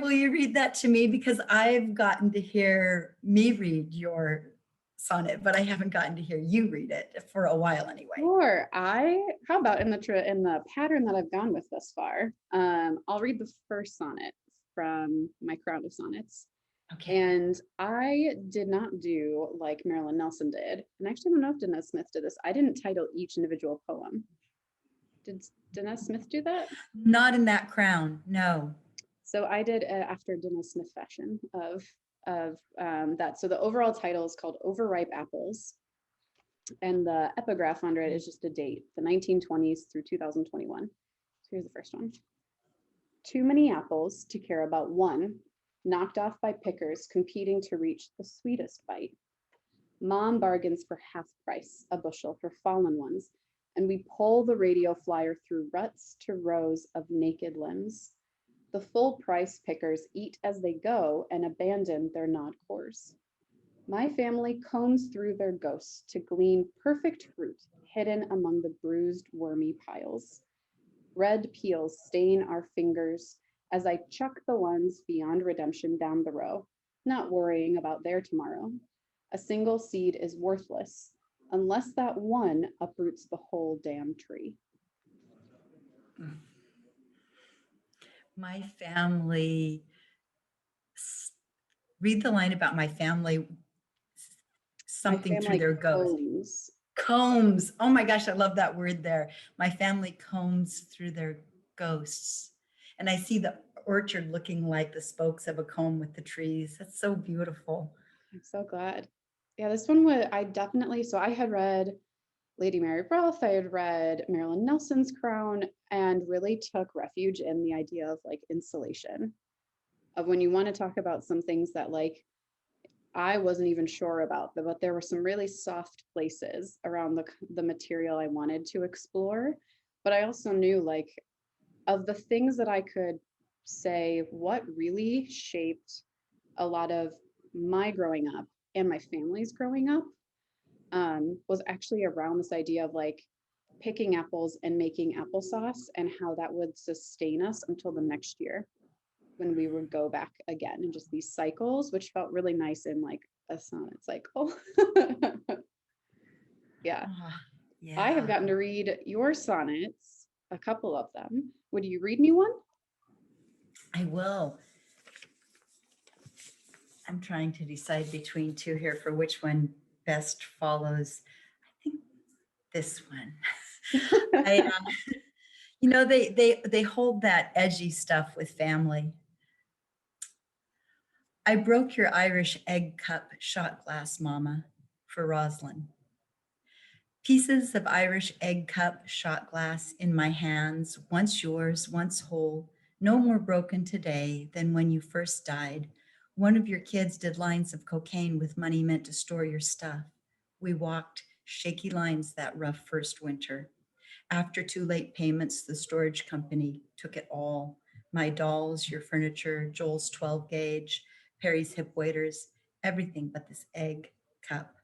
will you read that to me? Because I've gotten to hear me read your sonnet, but I haven't gotten to hear you read it for a while anyway. Sure. How about in the pattern that I've gone with thus far? I'll read the first sonnet from my crown of sonnets. Okay. And I did not do like Marilyn Nelson did. And actually, I don't know if Denise Smith did this. I didn't title each individual poem. Did Denise Smith do that? Not in that crown, no. So I did after Denise Smith fashion of that. So the overall title is called Overripe Apples. And the epigraph under it is just a date, the 1920s through 2021. So here's the first one. Too many apples to care about one, knocked off by pickers competing to reach the sweetest bite. Mom bargains for half price a bushel for fallen ones, and we pull the radio flyer through ruts to rows of naked limbs. The full price pickers eat as they go and abandon their gnawed cores. My family combs through their ghosts to glean perfect fruit hidden among the bruised, wormy piles. Red peels stain our fingers as I chuck the ones beyond redemption down the row, not worrying about their tomorrow. A single seed is worthless unless that one uproots the whole damn tree. My family, read the line about my family, something through their ghosts. Combs. Oh my gosh, I love that word there. My family combs through their ghosts. And I see the orchard looking like the spokes of a comb with the trees. That's so beautiful. I'm so glad. Yeah, this one would, so I had read Lady Mary Ralph, I had read Marilyn Nelson's Crown, and really took refuge in the idea of like insulation, of when you want to talk about some things that like I wasn't even sure about, but there were some really soft places around the material I wanted to explore. But I also knew like of the things that I could say, what really shaped a lot of my growing up and my family's growing up was actually around this idea of like picking apples and making applesauce and how that would sustain us until the next year when we would go back again, and just these cycles, which felt really nice in like a sonnet cycle. Yeah. Yeah. I have gotten to read your sonnets, a couple of them. Would you read me one? I will. I'm trying to decide between two here for which one best follows. I think this one. They hold that edgy stuff with family. I broke your Irish egg cup shot glass, Mama, for Roslyn. Pieces of Irish egg cup shot glass in my hands, once yours, once whole, no more broken today than when you first died. One of your kids did lines of cocaine with money meant to store your stuff. We walked shaky lines that rough first winter. After 2 late payments, the storage company took it all. My dolls, your furniture, Joel's 12 gauge, Perry's hip waders, everything but this egg cup.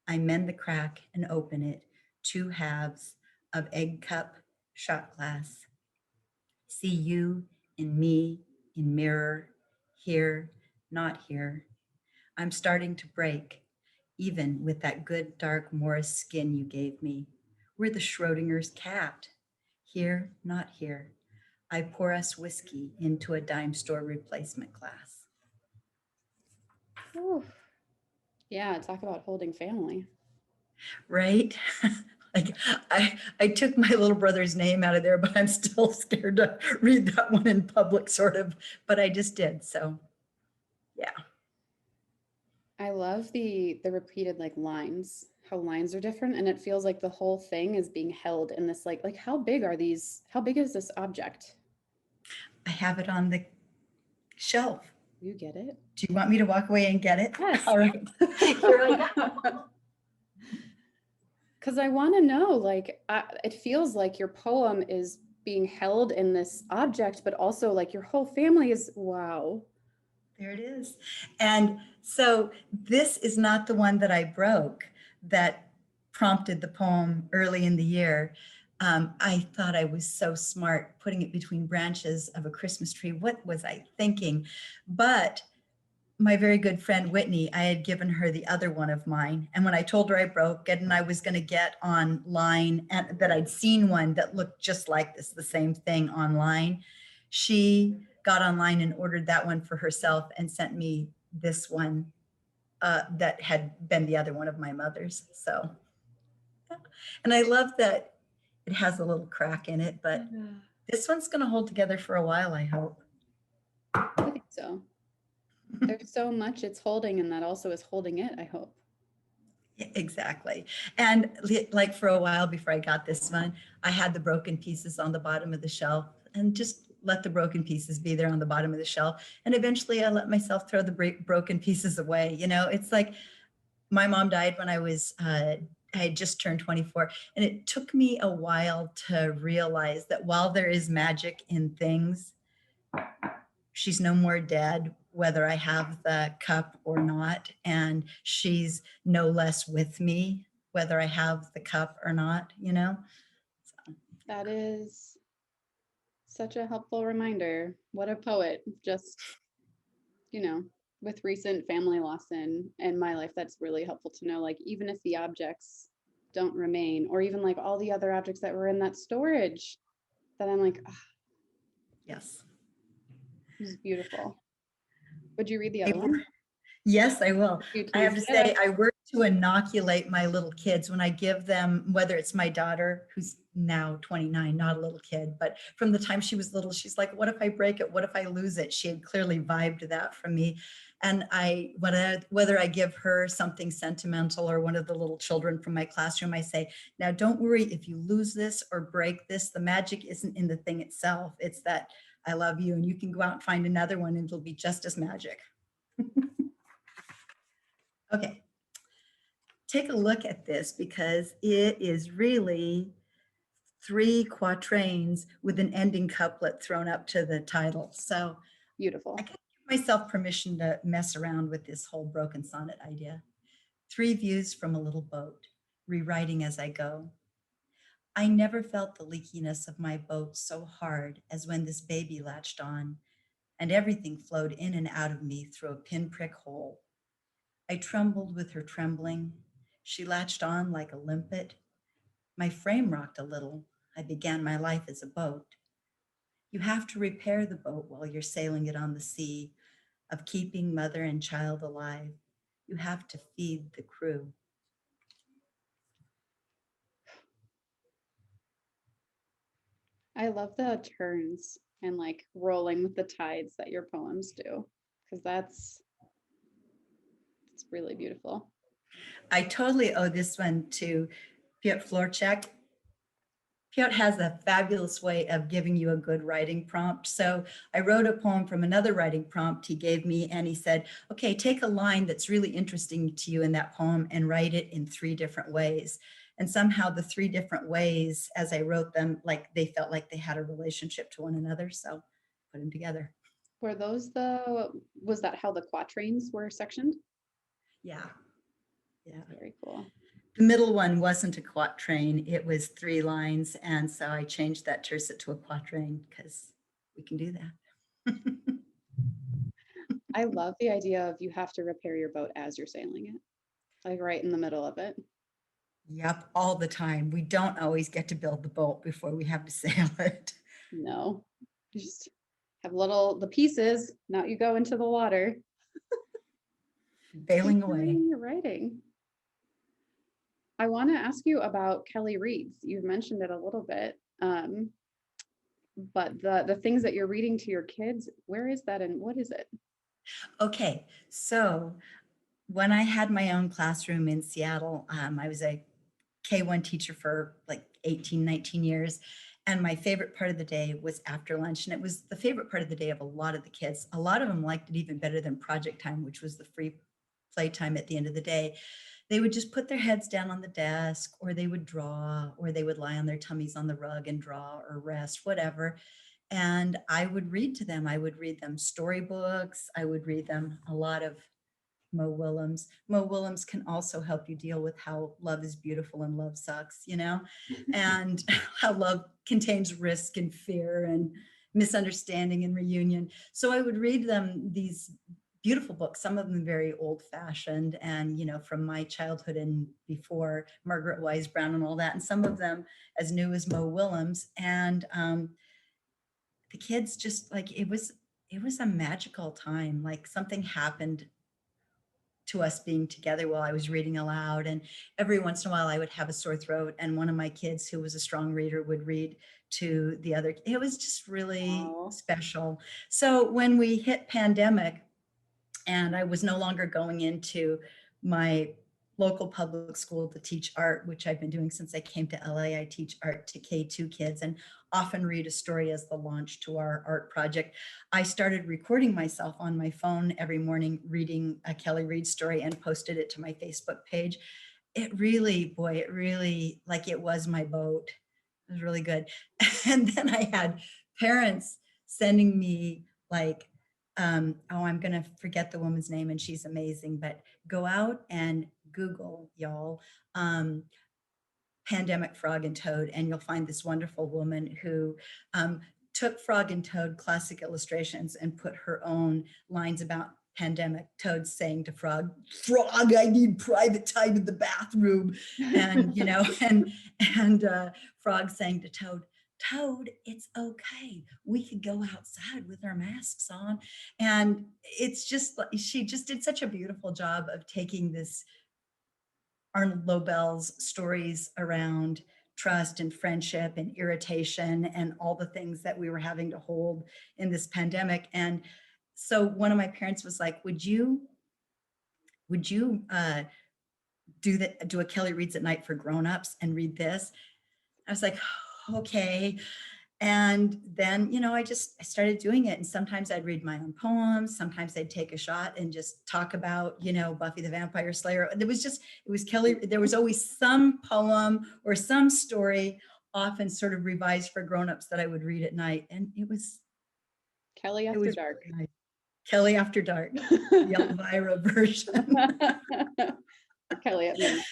I mend the crack and open it, 2 halves of egg cup shot glass. See you in me, in mirror, here, not here. I'm starting to break, even with that good dark Morris skin you gave me. We're the Schrodinger's cat. Here, not here. I pour us whiskey into a dime store replacement glass. Ooh. Yeah, talk about holding family. Right? Like I took my little brother's name out of there, but I'm still scared to read that one in public, sort of, but I just did. So yeah. I love the repeated like lines, how lines are different, and it feels like the whole thing is being held in this like how big is this object? I have it on the shelf. You get it? Do you want me to walk away and get it? Yes. All right. Here I go. Because I want to know, like, it feels like your poem is being held in this object, but also like your whole family is, wow. There it is. And so this is not the one that I broke that prompted the poem early in the year. I thought I was so smart putting it between branches of a Christmas tree. What was I thinking? But my very good friend Whitney, I had given her the other one of mine. And when I told her I broke it and I was going to get online and that I'd seen one that looked just like this, the same thing online, she got online and ordered that one for herself and sent me this one that had been the other one of my mother's. So, and I love that it has a little crack in it, but this one's going to hold together for a while, I hope. I think so. There's so much it's holding, and that also is holding it, I hope. Exactly. And like for a while before I got this one, I had the broken pieces on the bottom of the shelf and just let the broken pieces be there on the bottom of the shelf. And eventually I let myself throw the broken pieces away. You know, it's like my mom died when I had just turned 24. And it took me a while to realize that while there is magic in things, she's no more dead, whether I have the cup or not. And she's no less with me, whether I have the cup or not, you know? So. That is such a helpful reminder. What a poet. Just, you know, with recent family loss in my life, that's really helpful to know. Like, even if the objects don't remain, or even like all the other objects that were in that storage, that I'm like, oh, Yes. this is beautiful. Would you read the other one? Yes, I will. You I have teased to it. say, I work to inoculate my little kids when I give them, whether it's my daughter, who's now 29, not a little kid, but from the time she was little, she's like, what if I break it? What if I lose it? She had clearly vibed that from me. And whether I give her something sentimental or one of the little children from my classroom, I say, now don't worry if you lose this or break this, the magic isn't in the thing itself. It's that I love you and you can go out and find another one and it'll be just as magic. Okay, take a look at this because it is really 3 quatrains with an ending couplet thrown up to the title. So Beautiful. I can give myself permission to mess around with this whole broken sonnet idea. 3 views from a little boat, rewriting as I go. I never felt the leakiness of my boat so hard as when this baby latched on, and everything flowed in and out of me through a pinprick hole. I trembled with her trembling. She latched on like a limpet. My frame rocked a little. I began my life as a boat. You have to repair the boat while you're sailing it on the sea, of keeping mother and child alive. You have to feed the crew. I love the turns and like rolling with the tides that your poems do, because it's really beautiful. I totally owe this one to Piotr Florchak. Piotr has a fabulous way of giving you a good writing prompt. So I wrote a poem from another writing prompt he gave me, and he said, okay, take a line that's really interesting to you in that poem and write it in 3 different ways. And somehow the 3 different ways, as I wrote them, like they felt like they had a relationship to one another. So put them together. Was that how the quatrains were sectioned? Yeah. Yeah. Very cool. The middle one wasn't a quatrain, it was 3 lines. And so I changed that tercet to a quatrain because we can do that. I love the idea of you have to repair your boat as you're sailing it, like right in the middle of it. Yep, all the time. We don't always get to build the boat before we have to sail it. No, you just have the pieces. Now you go into the water. Bailing Keep away. doing your writing. I want to ask you about Kelly reads. You've mentioned it a little bit, but the things that you're reading to your kids, where is that and what is it? Okay, so when I had my own classroom in Seattle, I was a K1 teacher for like 18, 19 years. And my favorite part of the day was after lunch. And it was the favorite part of the day of a lot of the kids. A lot of them liked it even better than project time, which was the free playtime at the end of the day. They would just put their heads down on the desk, or they would draw, or they would lie on their tummies on the rug and draw or rest, whatever. And I would read to them. I would read them storybooks. I would read them a lot of Mo Willems. Mo Willems can also help you deal with how love is beautiful and love sucks, and how love contains risk and fear and misunderstanding and reunion. So I would read them these beautiful books, some of them very old fashioned and, from my childhood and before, Margaret Wise Brown and all that, and some of them as new as Mo Willems. And the kids just like, it was a magical time. Like something happened to us being together while I was reading aloud. And every once in a while I would have a sore throat and one of my kids who was a strong reader would read to the other. It was just really Wow. special. So when we hit pandemic and I was no longer going into my local public school to teach art, which I've been doing since I came to LA. I teach art to K2 kids and often read a story as the launch to our art project. I started recording myself on my phone every morning, reading a Kelly Reid story and posted it to my Facebook page. It really, like it was my boat. It was really good. And then I had parents sending me like, I'm going to forget the woman's name and she's amazing, but go out and Google, y'all, pandemic frog and toad, and you'll find this wonderful woman who took Frog and Toad classic illustrations and put her own lines about pandemic. Toad saying to Frog, "Frog, I need private time in the bathroom," and Frog saying to Toad, "Toad, it's okay. We could go outside with our masks on." And it's just like she just did such a beautiful job of taking this Arnold Lobel's stories around trust and friendship and irritation and all the things that we were having to hold in this pandemic. And so one of my parents was like, would you do a Kelly Reads at Night for grown-ups and read this? I was like, okay. And then, I started doing it. And sometimes I'd read my own poems. Sometimes I'd take a shot and just talk about, Buffy the Vampire Slayer. It was Kelly. There was always some poem or some story, often sort of revised for grownups, that I would read at night. And it was Kelly After Dark. really nice. Kelly After Dark, the Elvira version. Kelly at Midnight.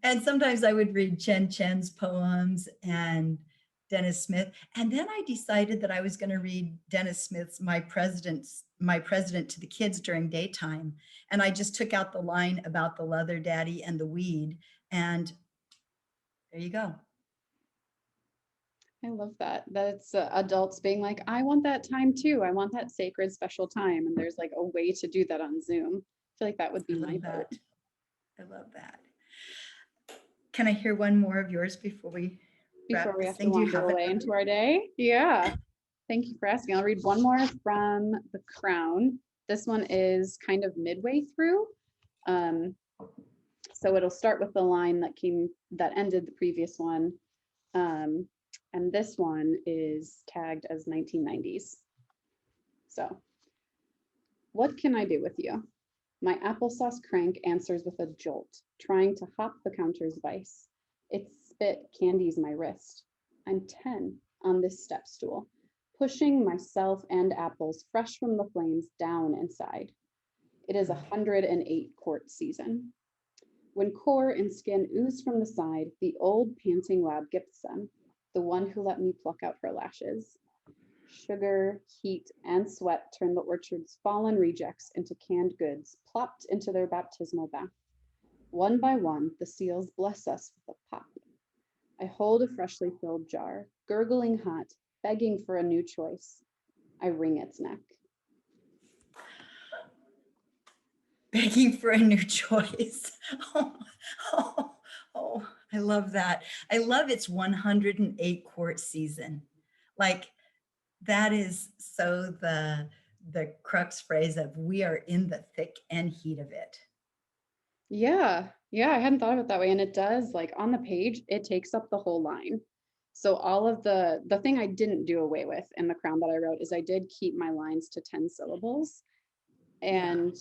And sometimes I would read Chen Chen's poems and Dennis Smith. And then I decided that I was going to read Dennis Smith's My President to the kids during daytime. And I just took out the line about the leather daddy and the weed. And there you go. I love that. That's adults being like, I want that time too. I want that sacred special time. And there's like a way to do that on Zoom. I feel like that would be my vote. I love that. Can I hear one more of yours before we have to wander away into our day? Yeah. Thank you for asking. I'll read one more from The Crown. This one is kind of midway through. So it'll start with the line that ended the previous one. And this one is tagged as 1990s. So, what can I do with you? My applesauce crank answers with a jolt, trying to hop the counter's vice. Its spit candies my wrist. I'm 10 on this step stool, pushing myself and apples fresh from the flames down inside. It is 108 quart season. When core and skin ooze from the side, the old panting lab gets them, the one who let me pluck out her lashes. Sugar, heat, and sweat turn the orchard's fallen rejects into canned goods, plopped into their baptismal bath. One by one, the seals bless us with a pop. I hold a freshly filled jar, gurgling hot, begging for a new choice. I wring its neck. Begging for a new choice. I love that. I love its 108 quart season. Like, that is so the crux phrase of we are in the thick and heat of it. Yeah, I hadn't thought of it that way. And it does, like on the page, it takes up the whole line. So all of the thing I didn't do away with in The Crown that I wrote is I did keep my lines to 10 syllables. And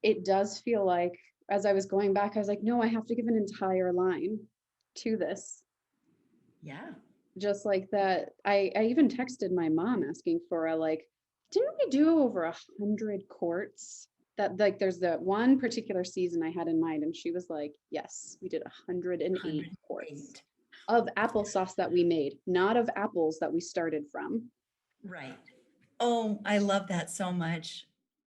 it does feel like, as I was going back, I was like, no, I have to give an entire line to this. Yeah. Just like that. I even texted my mom asking for didn't we do over 100 quarts? that like there's the one particular season I had in mind, and she was like, yes, we did 108 quarts 108. of applesauce that we made, not of apples that we started from. Right. Oh, I love that so much.